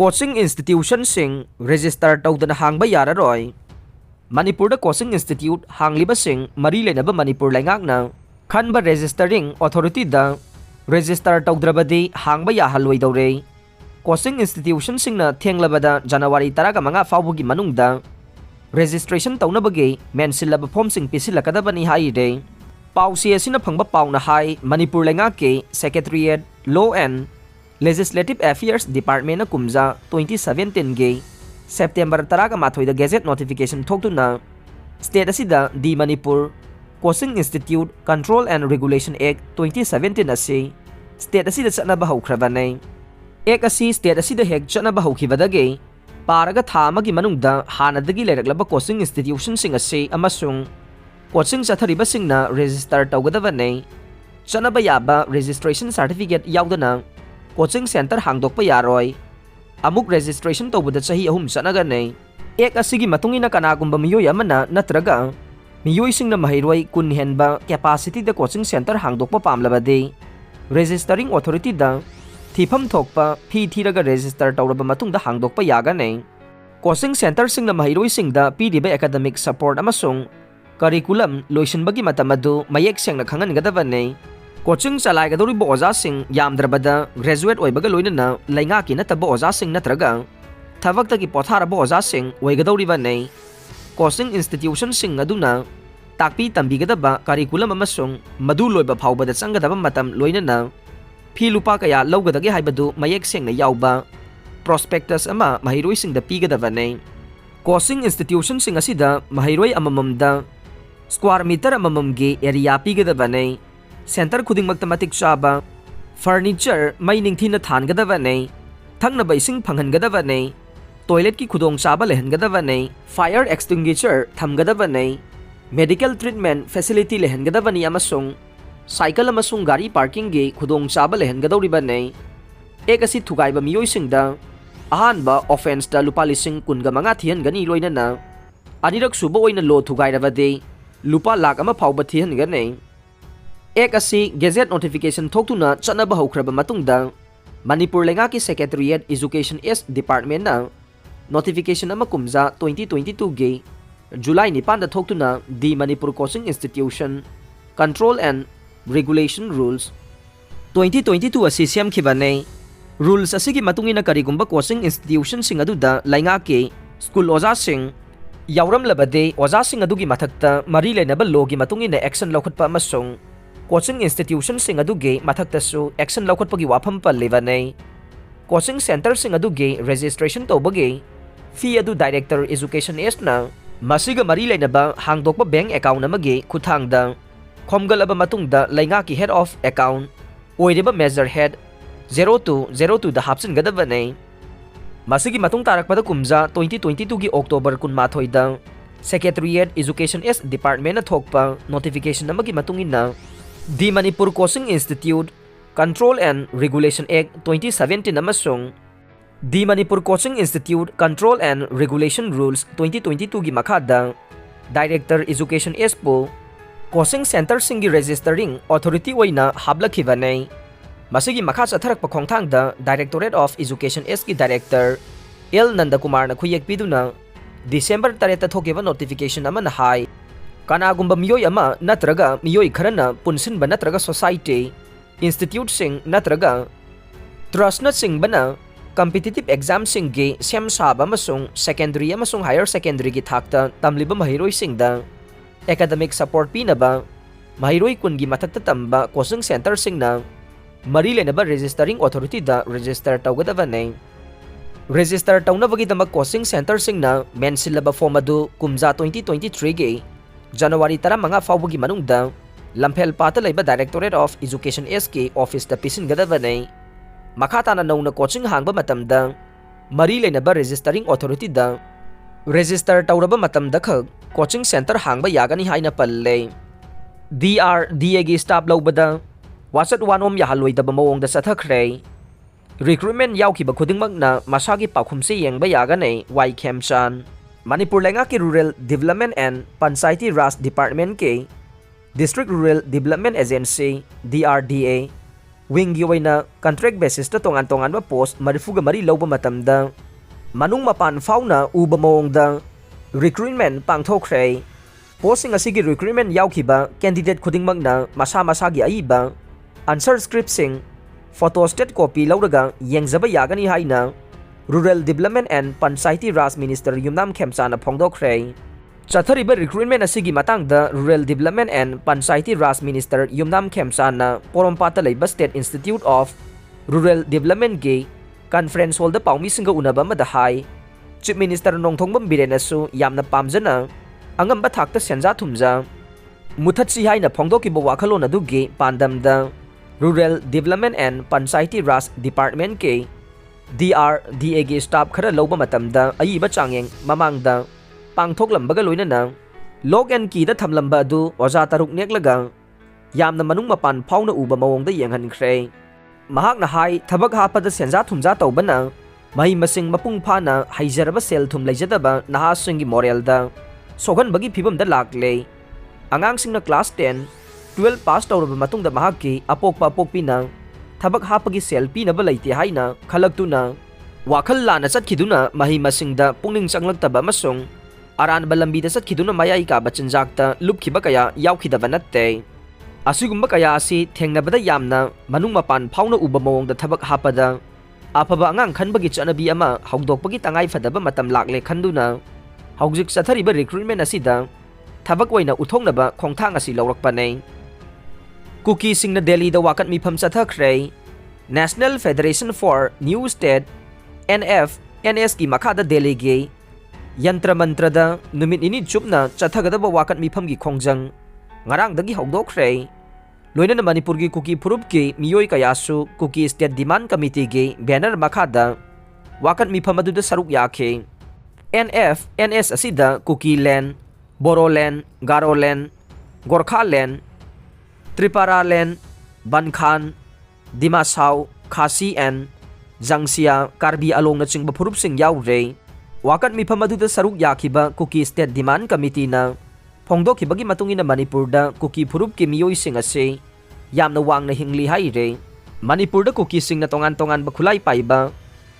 Coaching institution sing register Touduna Hangba Yararoi. Manipur the Coaching Institute Hangliba sing Mari Lenaba Manipur Langakna. Hangba registering authority da register Toudrabadi Hangba Yahalway Dore. Coaching institution sing na Tianglabada January Taraga Manga Fabugi Manungda. Registration Taunabagi Mensilaba Pom sing Pisila Kadabani Hai Day. Pau Sina Pangba Pau na Hai Manipur Langake Secretariat Law and Legislative Affairs Department na Kumza 2017 ge September taraga mathoy da Gazette notification Touduna State asida di Manipur Coaching Institute Control and Regulation Act 2017 asi State asida chana bahaw khrabanay Act asi State asida hek chana bahaw khibadage paraga thama gi manungda hanadagi leraglaba coaching institution sing asi amasung coaching sathariba singna register tawgadabanay chana bayaba registration certificate yaudana Coaching center hangdokpa Yararoi. Amuk registration tawbada sahi ahum sanaganay. Ek asigi matungina kanagumba miyoy amana natraga. Miyoy sing na mahirway kunhen ba capacity da coaching center hangdokpa pamlabade. Registering authority da thipam thokpa phi thiraga register tawraba matung da hangdokpa yaganay. Coaching center sing na mahirway sing da pidiba academic support amasung curriculum loisinbagi matamadu mayek siyang naghangan gadabanay. Coaching salai gadori bo oza sing yamdrabada graduate oibaga loinana laingaki nataba oza sing natraga thabakta ki pothara bo oza sing oigadori banay coaching institution sing aduna takpi tambigadaba curriculum amasung madu loiba phawbada changadaba matam loinana phi lupa kaya lawgadagi haibadu mayek sing na yawba prospectus ama mahiroi sing da pigadaba nay coaching institution sing asida mahiroi amamamda square meter amamamgi area pigadaba nay Center kuding magtamatik saba furniture may ningthina than gadavanay thangna ba ising phanghan gadavanay toilet ki khudong saba lehan gadavanay fire extinguisher tham gadavanay medical treatment facility lehan gadavani amasung cycle amasung gari parking gi khudong saba lehan gadawribanay ekasi thugaiba miyoy singda ahanba offense da lupa lising kunga manga thian gani loinana anirak suba oina lo thugairabade lupa lakh ama phawba thian ganay Ek asi Gazette notification Touduna chana bahaw khraba matungda Manipur Lengaki Secretariat Education East Department na notification ama kumza 2022 ge July 9 da Touduna di Manipur Coaching Institution Control and Regulation Rules 2022 asi siyam khibanay rules asigi matungina karigumba coaching institution sing aduda laingaki school oza sing yawram labade oza sing adugi mathakta mari lenaba logi matungina action lawkhatpa amasung Coaching institution sing aduge mathaktasu action lawkhatpagi wafam pallebanay coaching center sing aduge registration tawbage fee adu director education est na masiga mari lainaba hangdokpa bank account amage khuthangda khomgalaba matungda laingaki head of account oireba measure head 0202 da hapsin gadabanay masigi matung tarakpada kumza 2022 gi October 18 da Secretariat Education Est Department na thokpa notification amagi matungin na The Manipur Coaching Institute Control and Regulation Act 2017 amasung The Manipur Coaching Institute Control and Regulation Rules 2022 gi makhada Director Education Espo Coaching Center singi registering authority oina hablakhibanay masigi makha chatharak pakhongthangda Directorate of Education S ki Director L Nandakumar na khuyek piduna December 3 thokiba notification ama na hai kanagumba miyoy ama natraga miyoy kharana punsinba natraga society institute sing natraga trust na sing bana competitive exam sing gi sem saba masung secondary amasung higher secondary gi thakta tamliba mahiroi singda academic support pinaba mahiroi kungi mathakta tamba coaching center sing na mari lenaba registering authority da register tawgadabanay register tawnabagi dama coaching center sing na mensilaba form adu kumza 2023 gi January tara mga fawagi manungda Lamphel pata layba Directorate of Education SK office da pisin gadabanay makata na nauna coaching hangba matamda mari lainaba registering authority da register tawraba matamda khag coaching center hangba yagani haina palle DRDA gi staff lawbada wasat wanom yahaloi da bamawong da sathakre recruitment yawkiba khudingmak na masagi pakhumse yengba yaganay Y Kemchan Manipur Lengaki Rural Development and Panchayati Raj Department के District Rural Development Agency DRDA winggi oina contract basis ta tongan tongan ba post marifuga mari lawba matamda manung mapan fauna uba mawongda recruitment pangthokre posting asigi recruitment yaukiba candidate khudingmakna masa masagi aiba answer script sing photostat copy lawraga yengjaba yagani haina Rural Development and Panchayati Raj Minister Yumnam Khemchana phongdokre chathariba recruitment asigi matangda Rural Development and Panchayati Raj Minister Yumnam Khemchana Porompata leiba State Institute of Rural Development ge conference hall da paumi singa unaba madahai Chief Minister Nongthongbam Birenasu yamna pamjana angamba thakta senja thumja muthatsi haina phongdokiba wakhalon adugi pandamda Rural Development and Panchayati Raj Department ke DRDA ge staff khara lawba matamda ayiba changyeng mamangda pangthoklambaga loinana log and key da thamlamba adu oja taruk neklaga yamna manung mapan phauna uba mawongda yenghankhre mahakna hai thabak hapada senja thumja tawbana mahi masing mapung phana haijaraba sel thum leijadaba naha singi moral da sogan bagi phibam da lakle angang singna class 10 12 pass tawraba matungda mahaki apokpa apokpina thabak hapagi sel pinaba leite haina khalaktuna wakhal lana chatkiduna mahi masingda pungning changlaktaba masung aran balambida chatkiduna mayai ka bachinjakta lupkhiba kaya yaukhidaba natte asigumba kaya asi thengnabada yamna manung mapan phauna uba mawongda thabak hapada afaba angang khanbagi chanabi ama hawdokpagi tangai fadaba matam lakle khanduna hawjik chathariba recruitment asida thabak waina uthongnaba khongthang asi lawrakpanei Cookie singna Delhi da wakat mifam chathakre National Federation for New State NS ki makhada Delhi ge yantra mantra da numit ini chupna chathagadaba wakat mifam gi khongjang ngarang dagi hawdokre loinana Manipur gi Cookie Phurup ki miyoi kayasu Cookie State Demand Committee ge banner makhada wakat mifam adu da saruk yakhe NS asida Cookie Land, Boroland, Garoland, Gorkha Land, Tripura Land, Bankhan, Dimasau, Khasi and Jangsia, Karbi along na chingba phurup sing yaure wakat mifam adu da saruk yakhiba Cookie State Demand Committee na phongdokhibagi matungina Manipur da Cookie Phurup ki miyoi sing ase yamna wangna hingli haire Manipur da Cookie sing na tongan ba khulai paiba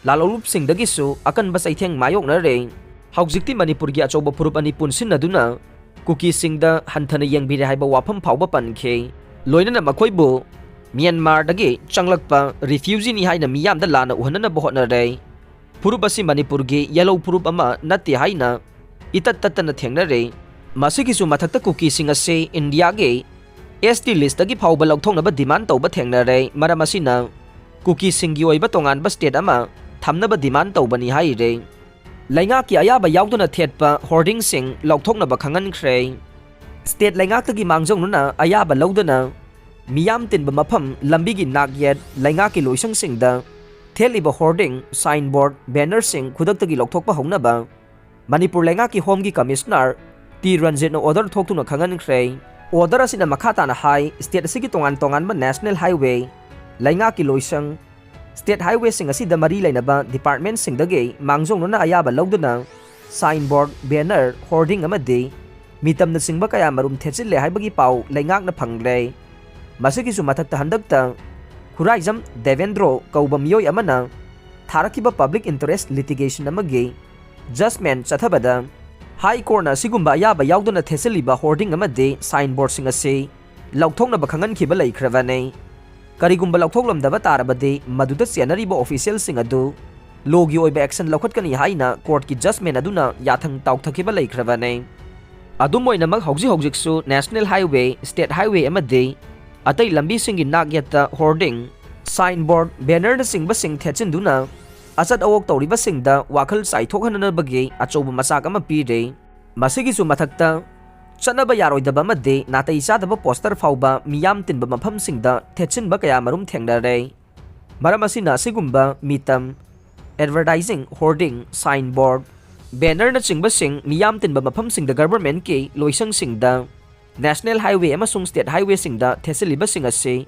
lalolup sing dagisu akan ba saitheng mayok na re haujikti Manipur gi achoba phurup ani punsin aduna Cookie sing da hanthana yengbire haiba wafam phauba pankhe loinana makhoibu Myanmar dagi changlakpa refugee ni haina miyam da lana uhanana bohotna re phurup asi Manipur gi yellow phurup ama natti haina itat tatana thengna re masigi su mathakta Cookie sing ase India ge ST list dagi phauba lokthongna ba demand tawba thengna re maramasina Cookie sing gi oiba tongan ba state ama thamna ba demand tawbani hai re lainga ki ayaba yauduna thetpa hoarding sing lokthokna ba khangan khre state lainga tagi mangjong nuna ayaba lodana miyam tin ba mafam lambi gi nagyet lainga ki loisang sing da theliba hoarding signboard banner sing khudak tagi lokthokpa hongna ba Manipur lainga ki home gi commissioner T Ranjit no order thoktuna khangan khre order asina makhata na hai state asigi tongan ba national highway lainga ki loisang State highway sing asida mari lainaba department sing dage mangjong na ayaba lawduna signboard banner hoarding amade mitam na singba kaya marum thechile haibagi pau laingak na phangle masigi su mathakta handakta khuraijam Devendro kauba miyoi amana tharakiba public interest litigation amage judgment chathabada high court na sigumba ayaba yawduna thesiliba hoarding amade signboard sing ase lawthokna bakhangan khiba laikhravane karigumba laukthoklamdaba tarabade maduda senariba official sing adu logi oiba action laukhatkani haina court ki judgment aduna yathang taukthakhiba laikhrabane adumoinamak hojiksu national highway state highway amade atai lambi singi nagyata hoarding signboard banner na singba sing thechinduna asat awok tawriba singda wakhal saithokhanana bagi achoba masak ama pire masigi su mathakta chanaba yaroidaba made natai chadaba poster fauba miyam tinba mafam singda thechinba kaya marum thengna re maramasi na sigumba mitam advertising hoarding signboard banner na chingba sing miyam tinba mafam singda government ke loisang singda national highway amasung state highway singda thesiliba sing ase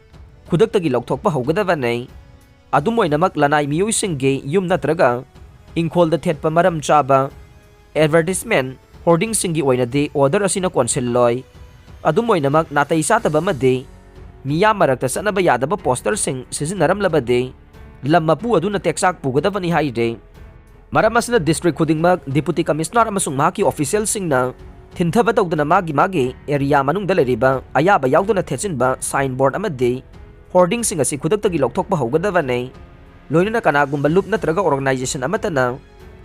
khudaktagi lokthokpa hogadaba nei adumoinamak lanai miyoi singge yum natraga ingkholda thetpa maram chaba advertisement hoarding singi oinade order asina council loy adumoinamak natai sataba made मियाम मरक्ता चनबा यादबा पोस्टरसिंग सिजिनरमलबदे लम मपु अदुना टेक्साक पुगदबनी हाइदे मरम असना डिस्ट्रिक्ट खुदिंगमक डिप्यूटी कमिश्नर अमसुंग माकी ऑफिशियलसिंगना थिंथबा तौदना मागी एरिया मनुंगदा लेरिबा अयाबा याउदना थेचिनबा साइन बोर्ड अमदे होर्डिंग सिंग असि खुदक्तगी लौथोकबा हौगदबने लोइनना कनागुंबा लुप नत्रगा ऑर्गेनाइजेशन अमतना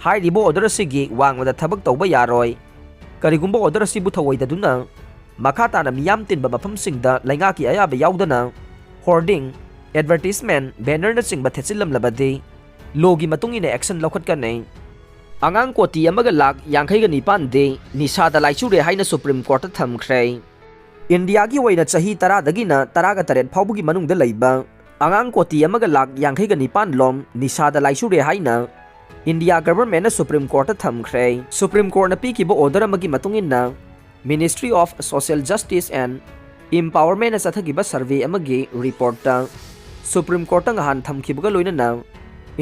हाइरिबो ऑर्डर असिगी वांगमदा थबक तौबा यारोय करिगुंबा ऑर्डर असिबु थवैददुना मखा ताना मियाम तिनबा मफमसिंगदा लैंगाकी अयाबा याउदना होर्डिंग एडवर्टाइजमेंट बैनर नचिंगबा थेचिलमलबदे लोगी मतुंगिने एक्शन लौखटकने आंगांग कोटी अमगा लाख यांखैगा निपान दे निसादा लाइचुरे हाइना सुप्रीम कोर्ट थमख्रे इंडिया की वैना चाही 10 दगिना 13 फाउबगी मनुंगदा लैबा आंगांग कोटी अमगा लाख यांखैगा निपान लोम निसादा लाइचुरे हाइना इंडिया गवर्नमेंट सुप्रीम कोर्ट थमख्रे सुप्रीम कोर्ट न पीकिबो ऑर्डर अमगी मतुंगिना ministry of social justice and empowerment चथगिबा सर्वे अमगी report supreme court nghan thamkhibga loinana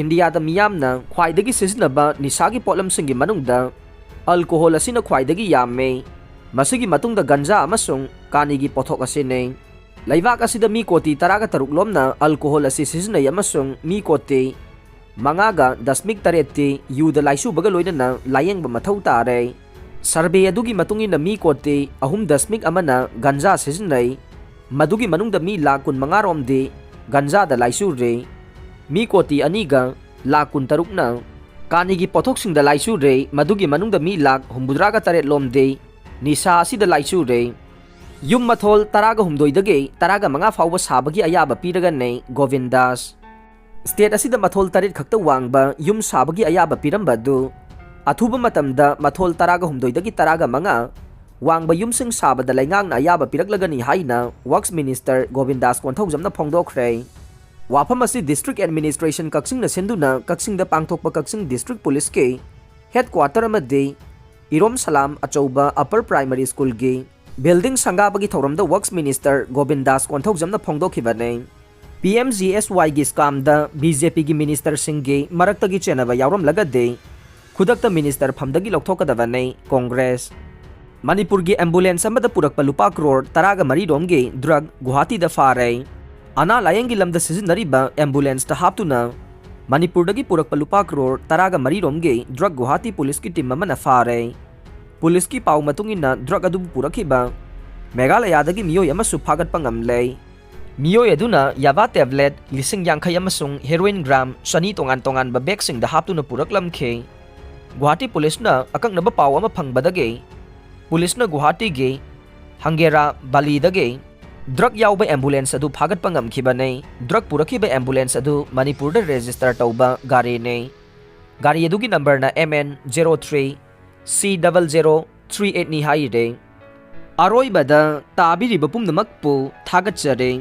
India दा मियामना ख्वाइदगी सिजनबा निसागी पोलमसिंगी मनुंगदा अल्कोहल असिना ख्वाइदगी यामे मसिगी मतुंगदा गंजा अमसुंग कानीगी पोथोक असिने लैवाक असिदा मी कोटी 13 लोमना अल्कोहल असि सिजनय अमसुंग मी कोटी मंगागा 0.3 युदा लाइसुबगा लोइनना लायेंगबा मथौ तारे सर्वे अदुगी मतुंगिना मी कोटी 3.1 गंजा सिजनय मदुगी मनुंगदा मी लाख 15 रोमदे गंजा दा लाइसुरे मी कोटी अनीगा लाख 16 कानीगी पोथोकसिंगदा लाइसुरे मदुगी मनुंगदा मी लाख 83 लोमदे निसा असिदा लाइसुरे युम मथोल 13 दगे 15 फाउबा साबगी अयाबा पीरगने गोविंदास स्टेट असिदा मथोल 3 खक्ता वांगबा युम साबगी अयाबा पीरंबदु अथुबा मतमदा मथोल 13 दगी 15 वांगबा युमसिंग साबदा लैंगांगना अयाबा पीरगलगनी हाइना वर्क्स मिनिस्टर गोविंदास कोंथौजमना फोंदोखरे वाफम असि डिस्ट्रिक्ट एडमिनिस्ट्रेशन कक्सिंग न सेंदुना कक्सिंग द पांगथोकपा कक्सिंग डिस्ट्रिक्ट पुलिस के हेडक्वार्टर अमदे Irom Salam Achouba upper primary school के बिल्डिंग संगाबगी थौरम द वर्क्स मिनिस्टर गोविंदास कोंथौजमना फोंदोखिबने पीएमजीएसवाई की स्काम द बीजेपी की मिनिस्टर सिंह के मरक्तगी चेनबा यावरम लगदे खुदक्ता मिनिस्टर फमदगी लौथोकदबने कांग्रेस मणिपुर की एम्बुलेंस अमदा पुरकपा लुपा करोड़ 13 रोमगे ड्रग गुवाहाटी द फारे अना लायंगी लमदा सिजनरीबा एम्बुलेंस ता हापतुना मणिपुर दगी पुरकपा लुपा करोड़ 13 रोमगे ड्रग गुवाहाटी पुलिस की टीम अमना फारे पुलिस की पाउ मतुंगिना ड्रग अदु पुरखिबा मेघालयदगी मियोय अमसु फागतपा ngamle मियोय अदुना याबा टैबलेट लिसिंग यांखै अमसुंग हेरोइन ग्राम शनि तोंगान तोंगान बा बैगसिंग दा हापतुना पुरकलमखे गुवाहाटी पुलिसना अकंगनबा पाउ अमा फंगबदगे पुलिसना गुवाहाटी गे हंगेरा बालीदगे ड्रग याउबा एम्बुलेंस अदु फागतपा ngamkhibane ड्रग पुरखिबा एम्बुलेंस अदु मणिपुर द रजिस्टर तौबा गाड़ी ने गाड़ी अदुगी नंबर ना MN03 C0038 नि हाइरे अरोइबदा ताबिरिबा पुमनमकपु थागतचरे